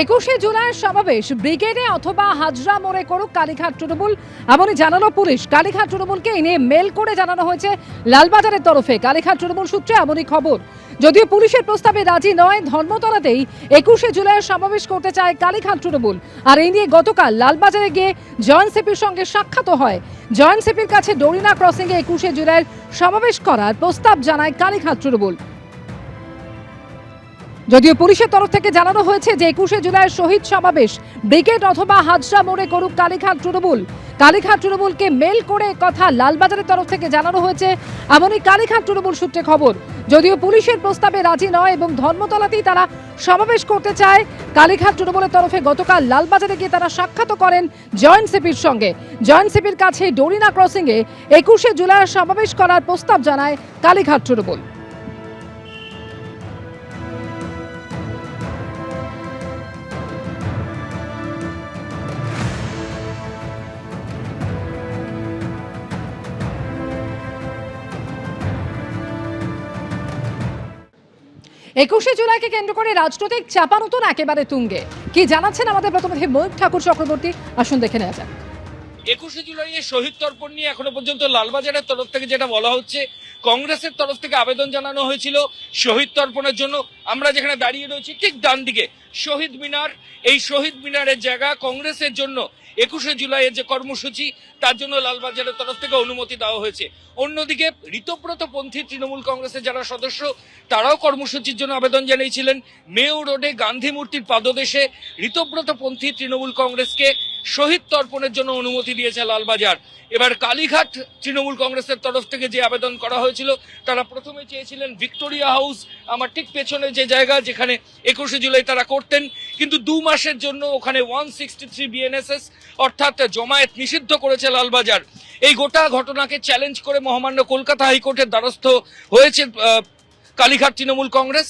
21শে জুলাইয়ের সমাবেশ ব্রিগেডে অথবা হাজরা মোড়ে করুক কালীঘাট তৃণমূল, এমনই জানালো পুলিশ। কালীঘাট তৃণমূলকে এনে মেল করে জানানো হয়েছে লালবাজারের তরফে। কালীঘাট তৃণমূল সূত্রে এমনই খবর। যদিও পুলিশের প্রস্তাবে রাজি নয়, ধর্মতলাতেই 21শে জুলাইয়ের সমাবেশ করতে চায় কালীঘাট তৃণমূল। আর এই নিয়ে গতকাল লালবাজারে গিয়ে জয়েন্ট সিপির সঙ্গে সাক্ষাৎ হয়। জয়েন্ট সিপির কাছে ডোরিনা ক্রসিংয়ে 21শে জুলাইয়ের সমাবেশ করার প্রস্তাব জানায় কালীঘাট তৃণমূল। যদিও পুলিশের তরফ থেকে জানানো হয়েছে যে 21শে জুলাইয়ের শহীদ সমাবেশ ব্রিগেড অথবা হাজরা মোড়ে করুক কালীঘাট তৃণমূল। কালীঘাট তৃণমূলকে মেল করে কথা লালবাজারের তরফ থেকে জানানো হয়েছে, এমনই কালীঘাট তৃণমূল সূত্রে খবর। যদিও পুলিশের প্রস্তাবে রাজি নয় এবং ধর্মতলাতেই তারা সমাবেশ করতে চায়, কালীঘাট তৃণমূলের তরফে গতকাল লালবাজারে গিয়ে তারা সাক্ষাৎ করেন জয়েন্ট সিপির সঙ্গে। জয়েন্ট সিপির কাছে ডোরিনা ক্রসিংয়ে 21শে জুলাইয়ের সমাবেশ করার প্রস্তাব জানায় কালীঘাট তৃণমূল। একুশে জুলাইকে কেন্দ্র করে রাজনৈতিক চাপানুতন একেবারে তুঙ্গে। কি জানাচ্ছেন আমাদের প্রতিনিধি ময়ূক ঠাকুর চক্রবর্তী, আসুন দেখে নেওয়া যাক। 21শে জুলাইয়ের শহীদ তর্পণ নিয়ে এখনো পর্যন্ত লালবাজারের তরফ থেকে যেটা বলা হচ্ছে, কংগ্রেসের তরফ থেকে আবেদন জানানো হয়েছিল শহীদ তর্পণের জন্য। আমরা যেখানে দাঁড়িয়ে রয়েছি ঠিক ডান দিকে শহীদ মিনার, এই শহীদ মিনারের জায়গা কংগ্রেসের জন্য 21শে জুলাইয়ের যে কর্মসূচি তার জন্য লালবাজারের তরফ থেকে অনুমতি দেওয়া হয়েছে। অন্যদিকে ঋতব্রতপন্থী তৃণমূল কংগ্রেসের যারা সদস্য তারাও কর্মসূচির জন্য আবেদন জানিয়েছিলেন। মেয়র রোডে গান্ধী মূর্তির পাদদেশে ঋতব্রতপন্থী তৃণমূল কংগ্রেসকে শহীদ তর্পণের জন্য অনুমতি দিয়েছে লালবাজার। এবার কালীঘাট তৃণমূল কংগ্রেসের তরফ থেকে যে আবেদন করা হয়েছিল, তারা প্রথমে চেয়েছিলেন ভিক্টোরিয়া হাউস, আমার ঠিক পেছনে যে জায়গা যেখানে 21শে জুলাই তারা করতেন, কিন্তু 2 মাসের জন্য ওখানে 163 বিএনএসএস অর্থাৎ জমায়েত নিষিদ্ধ করেছে লালবাজার। এই গোটা ঘটনাকে চ্যালেঞ্জ করে মহামান্য কলকাতা হাইকোর্টের দ্বারস্থ হয়েছে কালীঘাট তৃণমূল কংগ্রেস।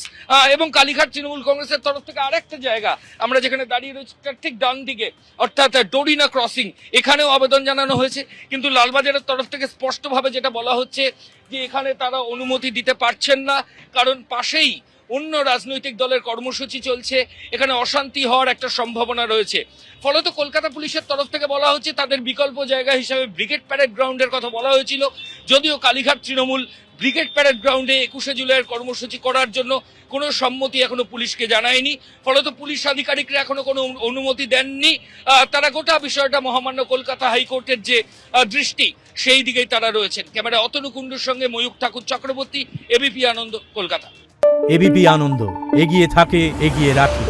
এবং কালীঘাট তৃণমূল কংগ্রেসের তরফ থেকে আরেকটা জায়গা আমরা যেখানে দাঁড়িয়ে রয়েছি তার ঠিক ডান দিকে অর্থাৎ ডোরিনা ক্রসিং, এখানেও আবেদন জানানো হয়েছে। কিন্তু লালবাজারের তরফ থেকে স্পষ্টভাবে যেটা বলা হচ্ছে যে এখানে তারা অনুমতি দিতে পারছেন না, কারণ পাশেই অন্য রাজনৈতিক দলের কর্মসূচি চলছে, এখানে অশান্তি হওয়ার একটা সম্ভাবনা রয়েছে। ফলত কলকাতা পুলিশের তরফ থেকে বলা হচ্ছে তাদের বিকল্প জায়গা হিসাবে ব্রিগেড প্যারেড গ্রাউন্ডের কথা বলা হয়েছিল। যদিও কালীঘাট তৃণমূল ব্রিগেড প্যারেড গ্রাউন্ডে 21শে জুলাইয়ের কর্মসূচি করার জন্য কোনো সম্মতি এখনো পুলিশকে জানায়নি। ফলত পুলিশ আধিকারিকরা এখনো কোনো অনুমতি দেননি। তারা গোটা বিষয়টা মহামান্য কলকাতা হাইকোর্টের যে দৃষ্টি সেই দিকেই তারা রয়েছেন। ক্যামেরা অতনু কুণ্ডুর সঙ্গে ময়ূক ঠাকুর চক্রবর্তী, এবিপি আনন্দ, কলকাতা। এবিপি আনন্দ, এগিয়ে থাকে, এগিয়ে রাখে।